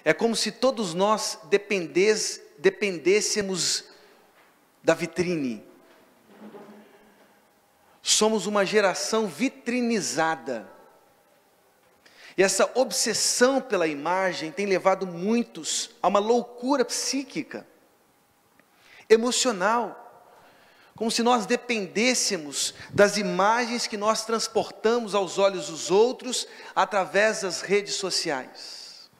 É como se todos nós dependêssemos da vitrine. Somos uma geração vitrinizada. E essa obsessão pela imagem tem levado muitos a uma loucura psíquica, emocional, como se nós dependêssemos das imagens que nós transportamos aos olhos dos outros através das redes sociais.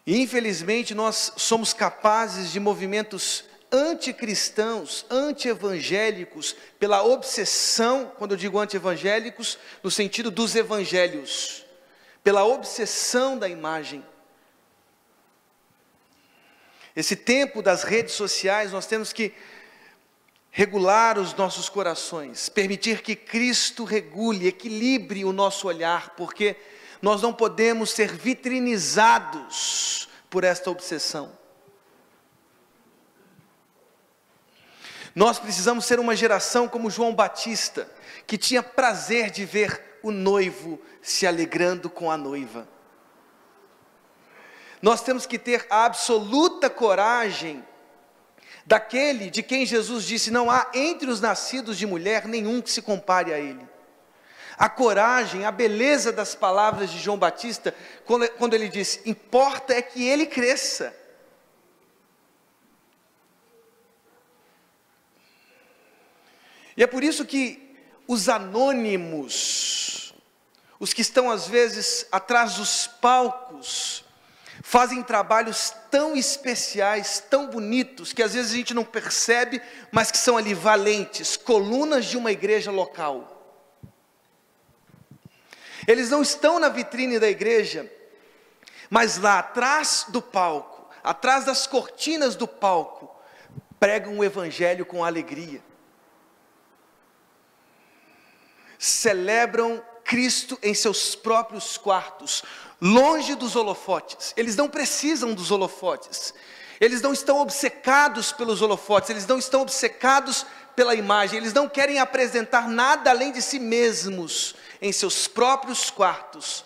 E infelizmente nós somos capazes de movimentos anticristãos, anti-evangélicos, pela obsessão, quando eu digo anti-evangélicos, no sentido dos evangelhos, pela obsessão da imagem. Esse tempo das redes sociais, nós temos que regular os nossos corações, permitir que Cristo regule, equilibre o nosso olhar, porque nós não podemos ser vitrinizados por esta obsessão. Nós precisamos ser uma geração como João Batista, que tinha prazer de ver o noivo se alegrando com a noiva. Nós temos que ter a absoluta coragem daquele de quem Jesus disse: não há entre os nascidos de mulher nenhum que se compare a ele. A coragem, a beleza das palavras de João Batista, quando ele disse: importa é que ele cresça. E é por isso que os anônimos, os que estão às vezes atrás dos palcos, fazem trabalhos tão especiais, tão bonitos, que às vezes a gente não percebe, mas que são ali valentes, colunas de uma igreja local. Eles não estão na vitrine da igreja, mas lá atrás do palco, atrás das cortinas do palco, pregam o evangelho com alegria. Celebram Cristo em seus próprios quartos, longe dos holofotes. Eles não precisam dos holofotes, eles não estão obcecados pelos holofotes, eles não estão obcecados pela imagem, eles não querem apresentar nada além de si mesmos, em seus próprios quartos.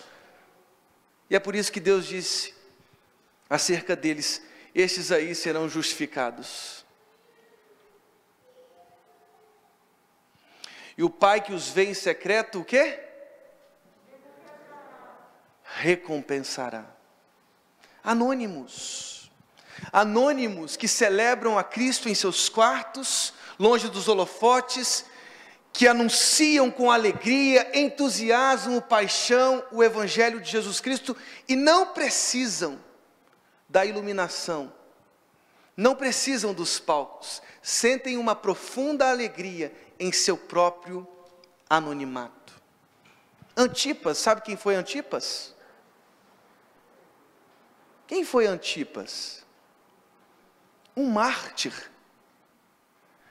E é por isso que Deus disse acerca deles: estes aí serão justificados. E o Pai que os vê em secreto, o quê? Recompensará. Anônimos. Anônimos que celebram a Cristo em seus quartos, longe dos holofotes, que anunciam com alegria, entusiasmo, paixão, o Evangelho de Jesus Cristo, e não precisam da iluminação, não precisam dos palcos, sentem uma profunda alegria em seu próprio anonimato. Antipas, sabe quem foi Antipas? Quem foi Antipas? Um mártir,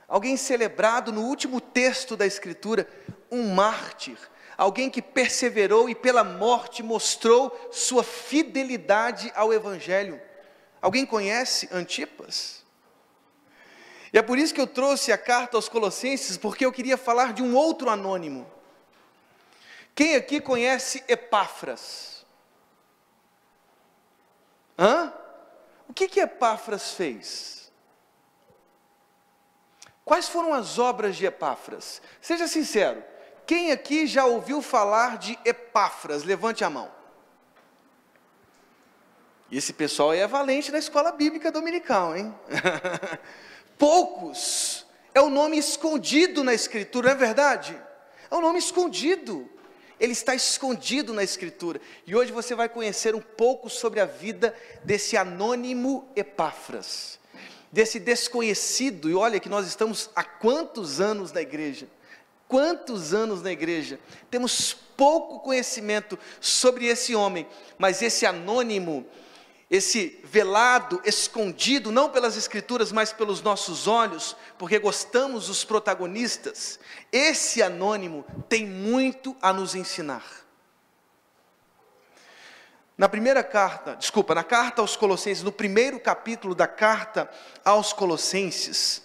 alguém celebrado no último texto da Escritura, um mártir, alguém que perseverou e pela morte mostrou sua fidelidade ao Evangelho. Alguém conhece Antipas? E é por isso que eu trouxe a carta aos Colossenses, porque eu queria falar de um outro anônimo. Quem aqui conhece Epáfras? O que Epáfras fez? Quais foram as obras de Epáfras? Seja sincero, quem aqui já ouviu falar de Epáfras? Levante a mão. E esse pessoal aí é valente na escola bíblica dominical, hein? Poucos, é o nome escondido na Escritura, não é verdade? É um nome escondido, ele está escondido na Escritura, e hoje você vai conhecer um pouco sobre a vida desse anônimo Epáfras, desse desconhecido. E olha que nós estamos há quantos anos na igreja? Quantos anos na igreja? Temos pouco conhecimento sobre esse homem, mas esse anônimo, esse velado, escondido, não pelas Escrituras, mas pelos nossos olhos, porque gostamos dos protagonistas, esse anônimo tem muito a nos ensinar. Na carta aos Colossenses, no primeiro capítulo da carta aos Colossenses,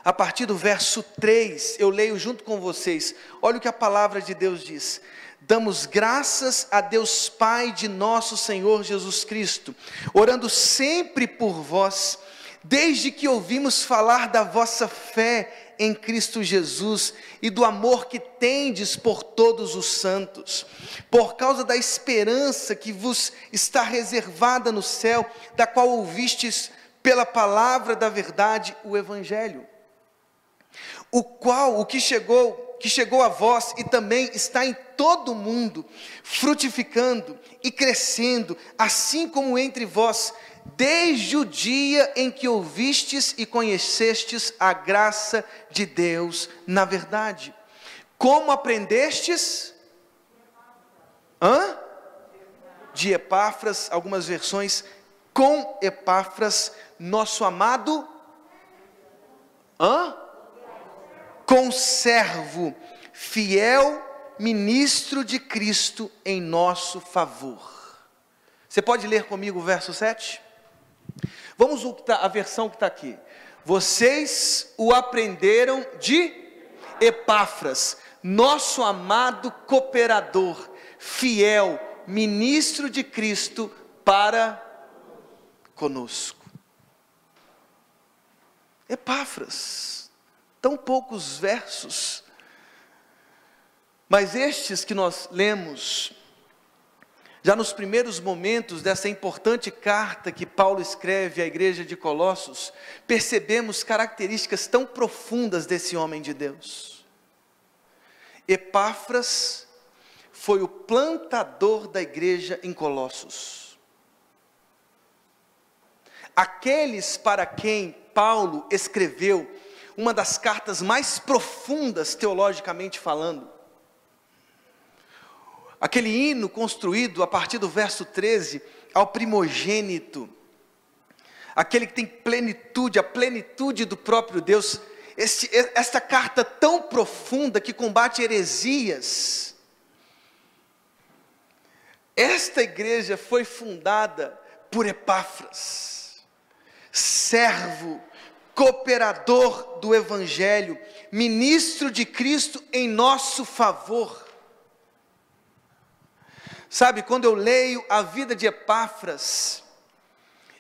A partir do verso 3, eu leio junto com vocês. Olha o que a palavra de Deus diz: damos graças a Deus Pai de nosso Senhor Jesus Cristo, orando sempre por vós, desde que ouvimos falar da vossa fé em Cristo Jesus e do amor que tendes por todos os santos, por causa da esperança que vos está reservada no céu, da qual ouvistes pela palavra da verdade o Evangelho, o que chegou a vós e também está em todo o mundo, frutificando e crescendo, assim como entre vós, desde o dia em que ouvistes e conhecestes a graça de Deus na verdade. Como aprendestes? De Epáfras, algumas versões, com Epáfras, nosso amado conservo, fiel ministro de Cristo em nosso favor. Você pode ler comigo o verso 7? Vamos a versão que está aqui. Vocês o aprenderam de Epáfras, nosso amado cooperador, fiel ministro de Cristo para conosco. Epáfras, tão poucos versos, mas estes que nós lemos, já nos primeiros momentos dessa importante carta que Paulo escreve à igreja de Colossos, percebemos características tão profundas desse homem de Deus. Epáfras foi o plantador da igreja em Colossos. Aqueles para quem Paulo escreveu uma das cartas mais profundas teologicamente falando, aquele hino construído a partir do verso 13, ao primogênito, aquele que tem plenitude, a plenitude do próprio Deus, esta carta tão profunda que combate heresias. Esta igreja foi fundada por Epáfras, servo, cooperador do Evangelho, ministro de Cristo em nosso favor. Sabe, quando eu leio a vida de Epáfras,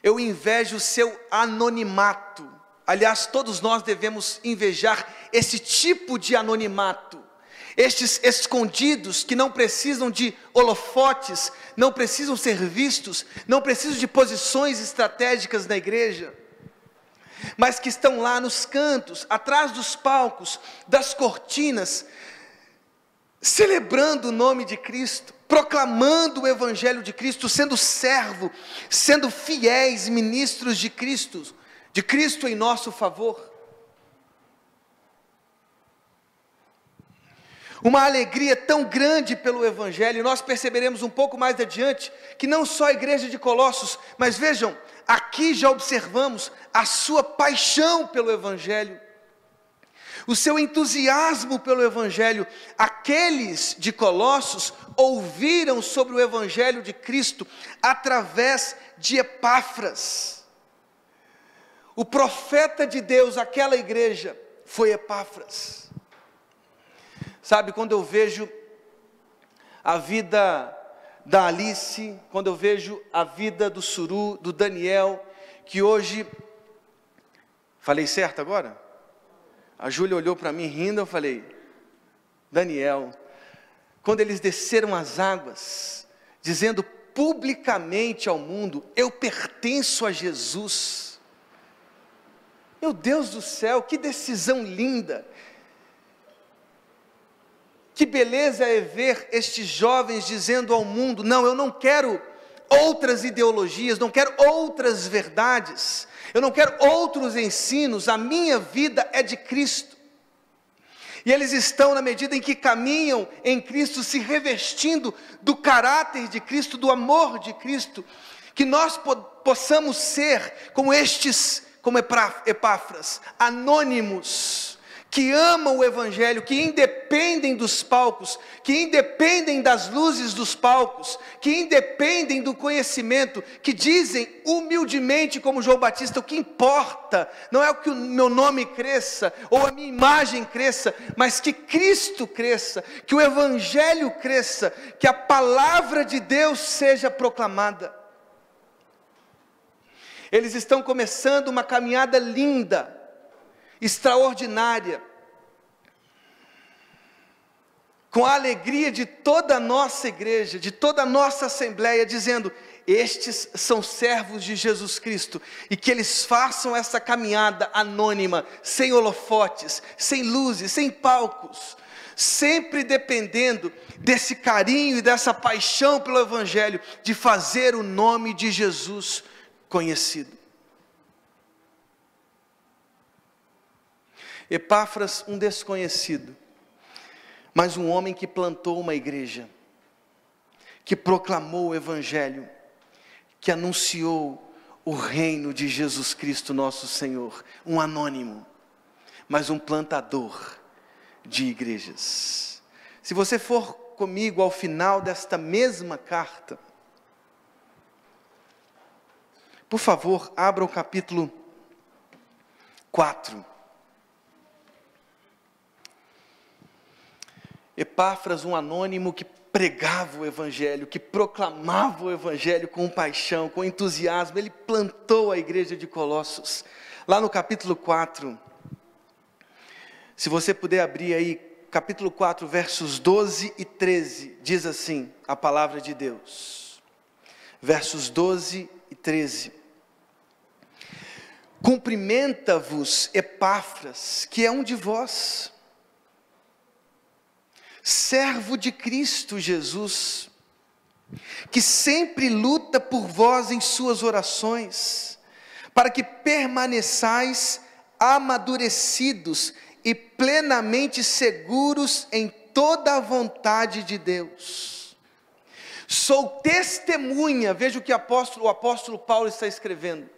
eu invejo o seu anonimato. Aliás, todos nós devemos invejar esse tipo de anonimato. Estes escondidos que não precisam de holofotes, não precisam ser vistos, não precisam de posições estratégicas na igreja, mas que estão lá nos cantos, atrás dos palcos, das cortinas, celebrando o nome de Cristo, proclamando o Evangelho de Cristo, sendo servo, sendo fiéis ministros de Cristo em nosso favor. Uma alegria tão grande pelo Evangelho, nós perceberemos um pouco mais adiante, que não só a igreja de Colossos, mas vejam, aqui já observamos a sua paixão pelo Evangelho, o seu entusiasmo pelo Evangelho. Aqueles de Colossos ouviram sobre o Evangelho de Cristo através de Epáfras. O profeta de Deus, aquela igreja, foi Epáfras. Sabe, quando eu vejo a vida da Alice, quando eu vejo a vida do Suru, do Daniel, que hoje, falei certo agora? A Júlia olhou para mim rindo, eu falei, Daniel, quando eles desceram as águas, dizendo publicamente ao mundo, eu pertenço a Jesus. Meu Deus do céu, que decisão linda! Que beleza é ver estes jovens dizendo ao mundo, não, eu não quero outras ideologias, não quero outras verdades, eu não quero outros ensinos, a minha vida é de Cristo. E eles estão, na medida em que caminham em Cristo, se revestindo do caráter de Cristo, do amor de Cristo, que nós possamos ser como estes, como Epáfras, anônimos, que amam o Evangelho, que independem dos palcos, que independem das luzes dos palcos, que independem do conhecimento, que dizem humildemente, como João Batista, o que importa não é o que o meu nome cresça, ou a minha imagem cresça, mas que Cristo cresça, que o Evangelho cresça, que a palavra de Deus seja proclamada. Eles estão começando uma caminhada linda, extraordinária, com a alegria de toda a nossa igreja, de toda a nossa assembleia, dizendo: estes são servos de Jesus Cristo, e que eles façam essa caminhada anônima, sem holofotes, sem luzes, sem palcos, sempre dependendo desse carinho e dessa paixão pelo Evangelho, de fazer o nome de Jesus conhecido. Epáfras, um desconhecido, mas um homem que plantou uma igreja, que proclamou o Evangelho, que anunciou o reino de Jesus Cristo nosso Senhor, um anônimo, mas um plantador de igrejas. Se você for comigo ao final desta mesma carta, por favor, abra o capítulo 4. Epáfras, um anônimo que pregava o Evangelho, que proclamava o Evangelho com paixão, com entusiasmo. Ele plantou a igreja de Colossos. Lá no capítulo 4, se você puder abrir aí, capítulo 4, versos 12 e 13, diz assim a palavra de Deus. Versos 12 e 13. Cumprimenta-vos Epáfras, que é um de vós, servo de Cristo Jesus, que sempre luta por vós em suas orações, para que permaneçais amadurecidos e plenamente seguros em toda a vontade de Deus. Sou testemunha, veja o que o apóstolo Paulo está escrevendo,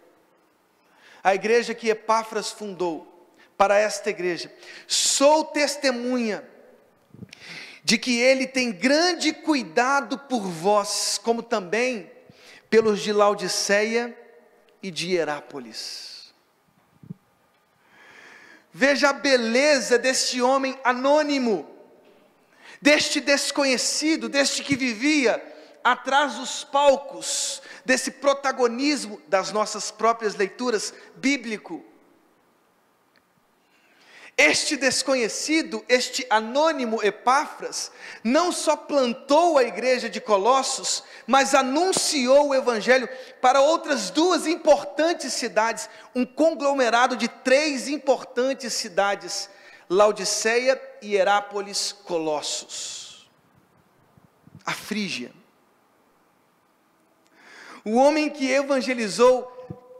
a igreja que Epáfras fundou, para esta igreja: sou testemunha de que ele tem grande cuidado por vós, como também pelos de Laodiceia e de Hierápolis. Veja a beleza deste homem anônimo, deste desconhecido, deste que vivia atrás dos palcos, desse protagonismo das nossas próprias leituras bíblico. Este desconhecido, este anônimo Epáfras, não só plantou a igreja de Colossos, mas anunciou o Evangelho para outras duas importantes cidades, um conglomerado de 3 importantes cidades: Laodiceia, Hierápolis, Colossos. A Frígia. O homem que evangelizou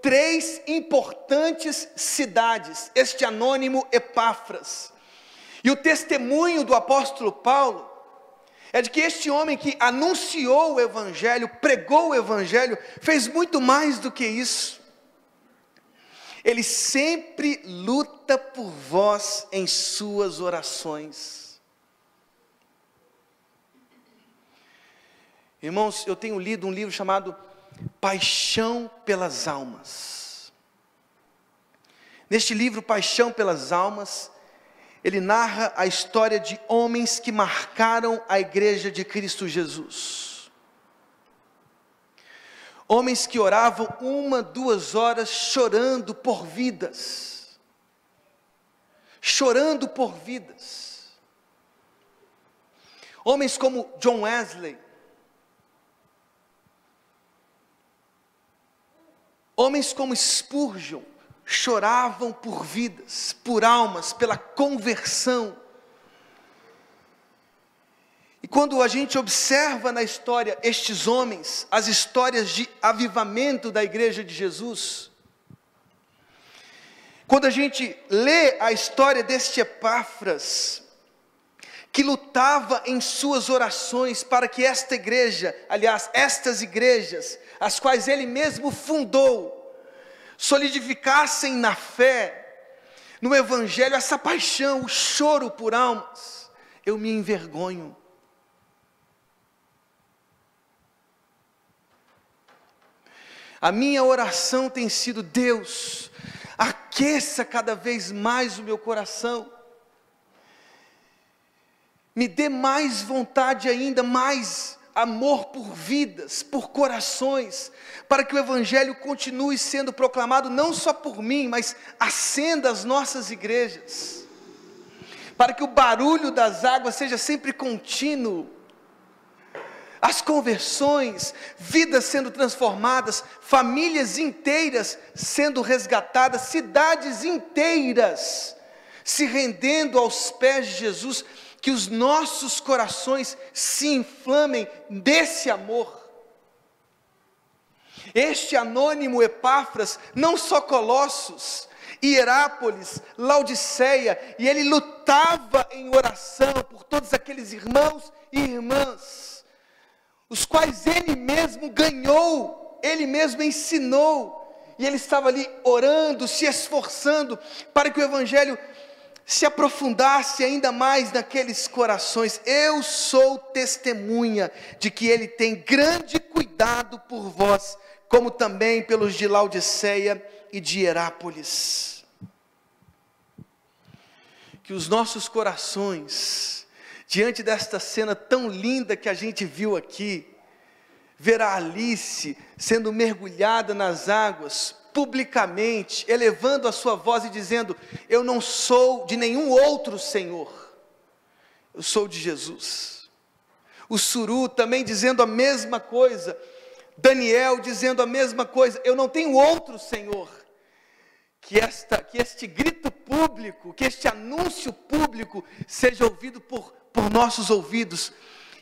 3 importantes cidades, este anônimo Epáfras. E o testemunho do apóstolo Paulo é de que este homem que anunciou o Evangelho, pregou o Evangelho, fez muito mais do que isso. Ele sempre luta por vós em suas orações. Irmãos, eu tenho lido um livro chamado Paixão pelas Almas. Neste livro, Paixão pelas Almas, ele narra a história de homens que marcaram a igreja de Cristo Jesus. Homens que oravam 1, 2 horas chorando por vidas. Chorando por vidas. Homens como John Wesley. Homens como Spurgeon choravam por vidas, por almas, pela conversão. E quando a gente observa na história estes homens, as histórias de avivamento da igreja de Jesus, quando a gente lê a história deste Epáfras, que lutava em suas orações para que esta igreja, aliás, estas igrejas, as quais ele mesmo fundou, solidificassem na fé, no Evangelho, essa paixão, o choro por almas, eu me envergonho. A minha oração tem sido: Deus, aqueça cada vez mais o meu coração, me dê mais vontade ainda, mais amor por vidas, por corações, para que o Evangelho continue sendo proclamado não só por mim, mas acenda as nossas igrejas, para que o barulho das águas seja sempre contínuo, as conversões, vidas sendo transformadas, famílias inteiras sendo resgatadas, cidades inteiras se rendendo aos pés de Jesus, que os nossos corações se inflamem desse amor. Este anônimo Epáfras, não só Colossos, Hierápolis, Laodiceia, e ele lutava em oração por todos aqueles irmãos e irmãs, os quais ele mesmo ganhou, ele mesmo ensinou, e ele estava ali orando, se esforçando, para que o Evangelho se aprofundasse ainda mais naqueles corações. Eu sou testemunha de que ele tem grande cuidado por vós, como também pelos de Laodiceia e de Hierápolis. Que os nossos corações, diante desta cena tão linda que a gente viu aqui, ver a Alice sendo mergulhada nas águas, publicamente, elevando a sua voz e dizendo: eu não sou de nenhum outro Senhor, eu sou de Jesus. O Suru também dizendo a mesma coisa, Daniel dizendo a mesma coisa: eu não tenho outro Senhor. Que este grito público, que este anúncio público seja ouvido por nossos ouvidos,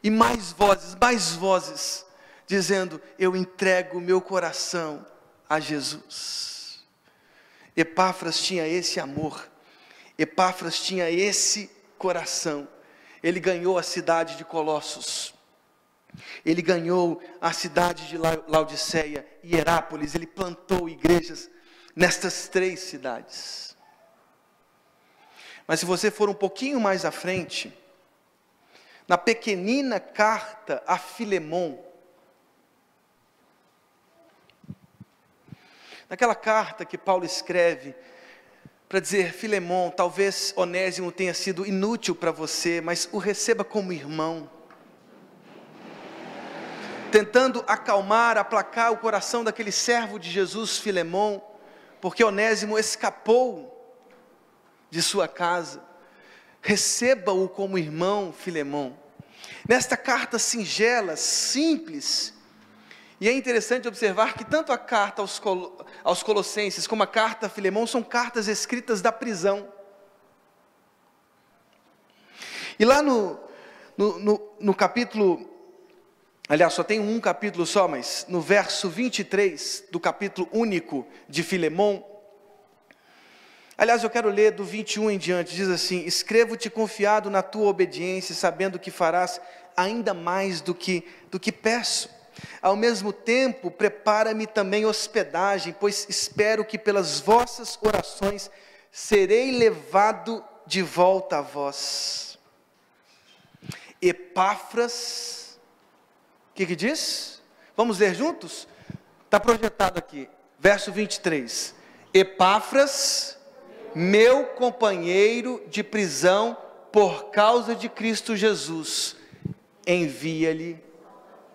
e mais vozes, dizendo: eu entrego o meu coração a Jesus. Epáfras tinha esse amor, Epáfras tinha esse coração. Ele ganhou a cidade de Colossos, ele ganhou a cidade de Laodiceia e Hierápolis, ele plantou igrejas nestas 3 cidades. Mas se você for um pouquinho mais à frente, na pequenina carta a Filemon, naquela carta que Paulo escreve para dizer: Filemon, talvez Onésimo tenha sido inútil para você, mas o receba como irmão, tentando acalmar, aplacar o coração daquele servo de Jesus, Filemon, porque Onésimo escapou de sua casa. Receba-o como irmão, Filemon. Nesta carta singela, simples, e é interessante observar que tanto a carta aos Colossenses como a carta a Filemon são cartas escritas da prisão. E lá no capítulo, aliás, só tem um capítulo só, mas no verso 23 do capítulo único de Filemon, aliás, eu quero ler do 21 em diante, diz assim: escrevo-te confiado na tua obediência, sabendo que farás ainda mais do que peço. Ao mesmo tempo, prepara-me também hospedagem, pois espero que pelas vossas orações serei levado de volta a vós. Epáfras, o que diz? Vamos ler juntos? Está projetado aqui, verso 23. Epáfras, meu companheiro de prisão por causa de Cristo Jesus, envia-lhe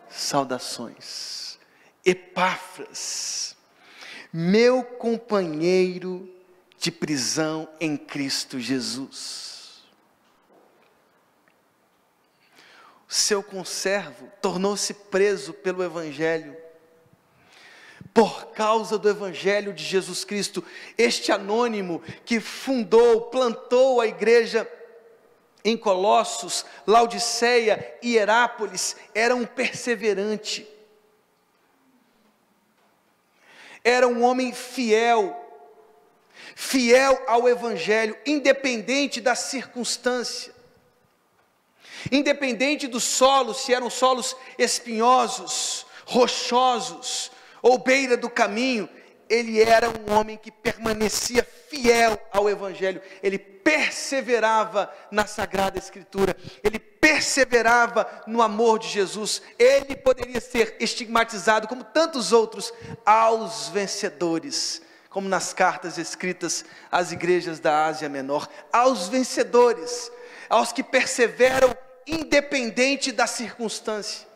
saudações. Epáfras, meu companheiro de prisão em Cristo Jesus. O seu conservo tornou-se preso pelo Evangelho, por causa do Evangelho de Jesus Cristo. Este anônimo que fundou, plantou a igreja em Colossos, Laodiceia e Hierápolis, era um perseverante, era um homem fiel ao Evangelho, independente da circunstância, independente dos solos, se eram solos espinhosos, rochosos, ou beira do caminho, ele era um homem que permanecia fiel ao Evangelho, ele perseverava na Sagrada Escritura, ele perseverava no amor de Jesus. Ele poderia ser estigmatizado, como tantos outros, aos vencedores, como nas cartas escritas às igrejas da Ásia Menor, aos vencedores, aos que perseveram independente da circunstância.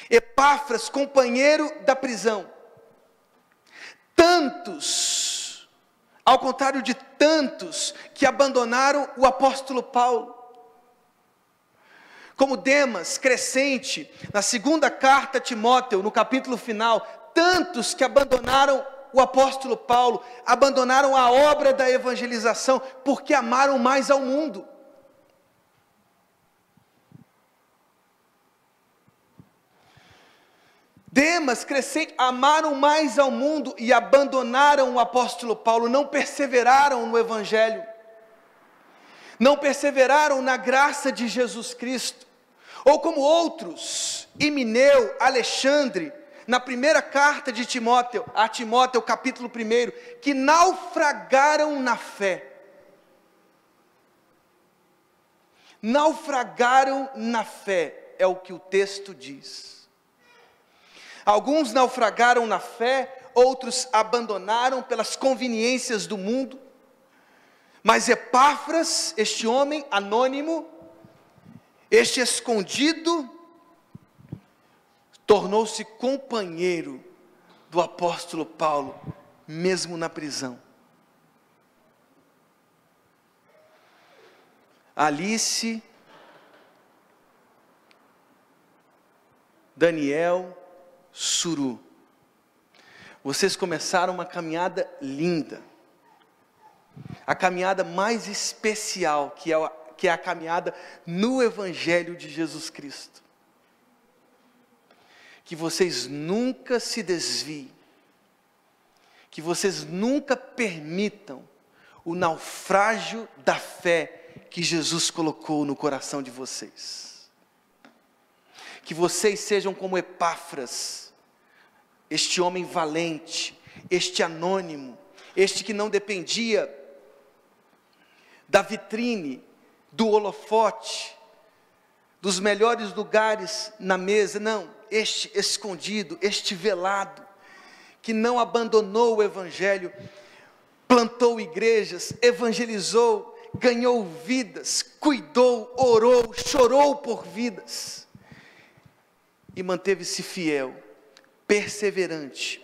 Epáfras, companheiro da prisão, tantos, ao contrário de tantos que abandonaram o apóstolo Paulo, como Demas, Crescente, na segunda carta a Timóteo, no capítulo final, tantos que abandonaram o apóstolo Paulo, abandonaram a obra da evangelização, porque amaram mais ao mundo. Demas, Crescente, amaram mais ao mundo e abandonaram o apóstolo Paulo, não perseveraram no Evangelho, não perseveraram na graça de Jesus Cristo, ou como outros, Himeneu, Alexandre, na primeira carta de Timóteo, a Timóteo, capítulo 1, que naufragaram na fé. Naufragaram na fé, é o que o texto diz. Alguns naufragaram na fé, outros abandonaram pelas conveniências do mundo, mas Epáfras, este homem anônimo, este escondido, tornou-se companheiro do apóstolo Paulo, mesmo na prisão. Alice, Daniel, Suru, vocês começaram uma caminhada linda, a caminhada mais especial, que é a caminhada no Evangelho de Jesus Cristo. Que vocês nunca se desviem, que vocês nunca permitam o naufrágio da fé que Jesus colocou no coração de vocês. Que vocês sejam como Epáfras, este homem valente, este anônimo, este que não dependia da vitrine, do holofote, dos melhores lugares na mesa, não, este escondido, este velado, que não abandonou o Evangelho, plantou igrejas, evangelizou, ganhou vidas, cuidou, orou, chorou por vidas, e manteve-se fiel, perseverante,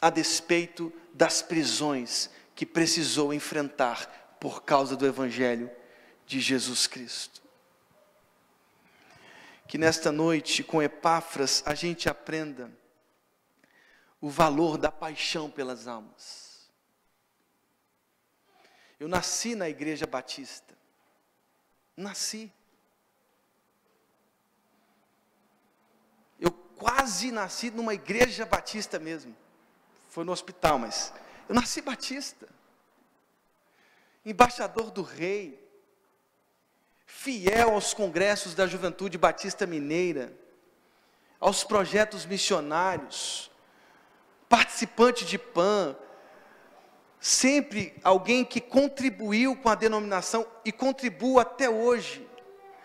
a despeito das prisões que precisou enfrentar por causa do Evangelho de Jesus Cristo. Que nesta noite, com Epáfras, a gente aprenda o valor da paixão pelas almas. Eu nasci na Igreja Batista, nasci. Eu quase nasci numa Igreja Batista mesmo, foi no hospital, mas eu nasci batista, embaixador do Rei, fiel aos congressos da Juventude Batista Mineira, aos projetos missionários, participante de PAN, sempre alguém que contribuiu com a denominação e contribui até hoje,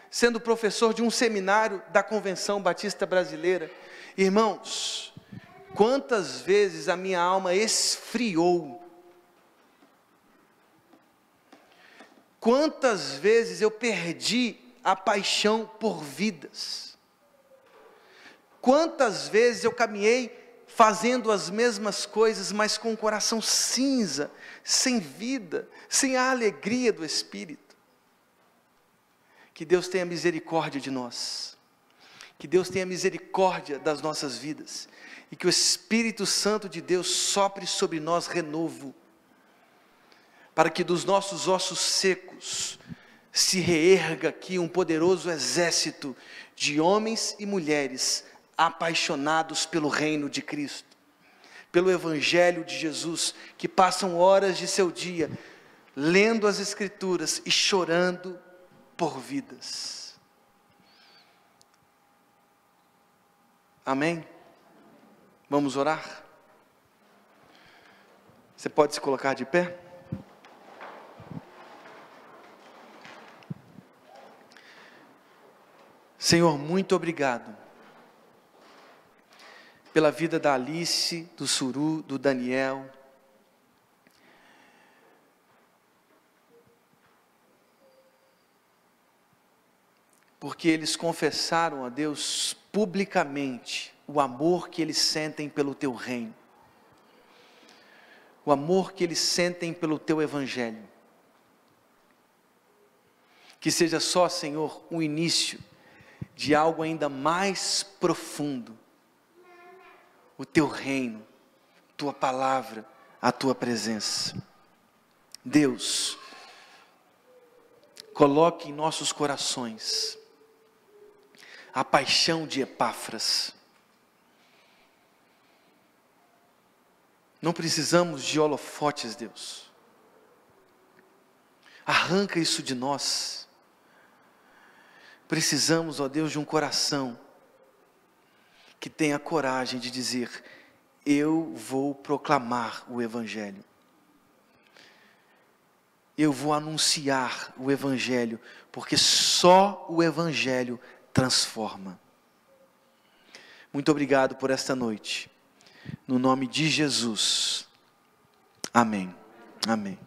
sendo professor de um seminário da Convenção Batista Brasileira. Irmãos, quantas vezes a minha alma esfriou, quantas vezes eu perdi a paixão por vidas, quantas vezes eu caminhei fazendo as mesmas coisas, mas com o coração cinza, sem vida, sem a alegria do Espírito. Que Deus tenha misericórdia de nós, que Deus tenha misericórdia das nossas vidas, e que o Espírito Santo de Deus sopre sobre nós renovo, para que dos nossos ossos secos se reerga aqui um poderoso exército de homens e mulheres apaixonados pelo reino de Cristo, pelo Evangelho de Jesus, que passam horas de seu dia lendo as Escrituras e chorando por vidas. Amém? Vamos orar? Você pode se colocar de pé? Senhor, muito obrigado pela vida da Alice, do Suru, do Daniel. Porque eles confessaram a Deus publicamente o amor que eles sentem pelo Teu reino, o amor que eles sentem pelo Teu Evangelho. Que seja só, Senhor, o início de algo ainda mais profundo, o Teu reino, Tua palavra, a Tua presença. Deus, coloque em nossos corações a paixão de Epáfras. Não precisamos de holofotes, Deus. Arranca isso de nós. Precisamos, ó Deus, de um coração que tenha coragem de dizer: eu vou proclamar o Evangelho. Eu vou anunciar o Evangelho, porque só o Evangelho transforma. Muito obrigado por esta noite. No nome de Jesus. Amém. Amém.